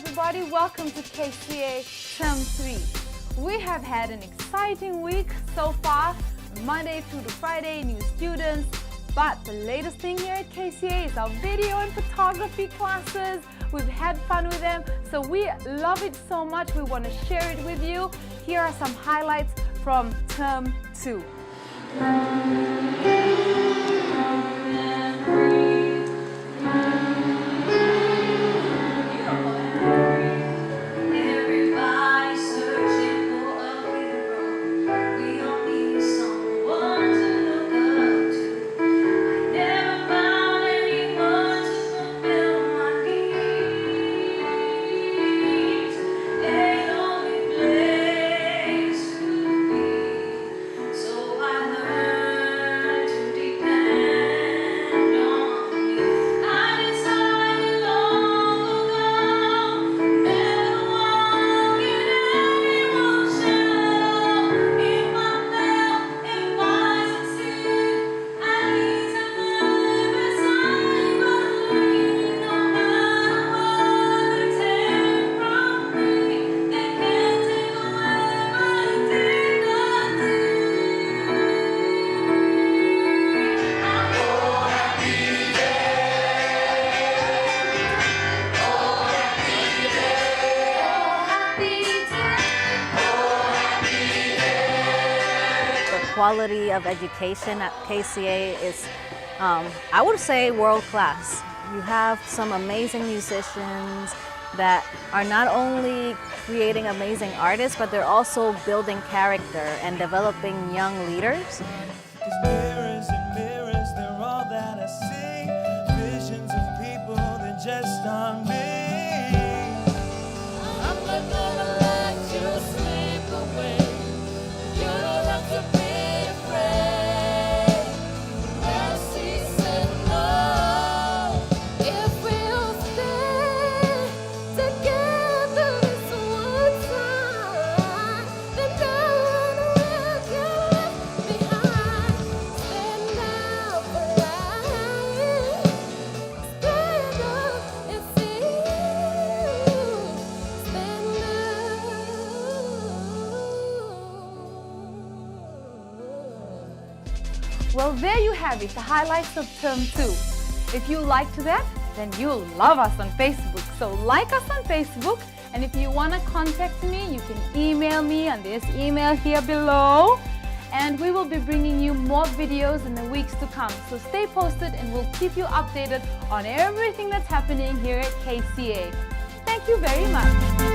everybody, welcome to KCA Term 3. We have had an exciting week so far, Monday through to Friday, new students, but the latest thing here at KCA is our video and photography classes. We've had fun with them, so we love it so much, we want to share it with you. Here are some highlights from Term 2. Quality of education at KCA is, I would say, world-class. You have some amazing musicians that are not only creating amazing artists, but they're also building character and developing young leaders. Mirrors and mirrors, they're all that I see. Visions of people that just aren't me. I'm not gonna let you slip away. You don't have to be. Well, there you have it, the highlights of Term 2. If you liked that, then you'll love us on Facebook. So like us on Facebook, and if you want to contact me, you can email me on this email here below. And we will be bringing you more videos in the weeks to come. So stay posted and we'll keep you updated on everything that's happening here at KCA. Thank you very much.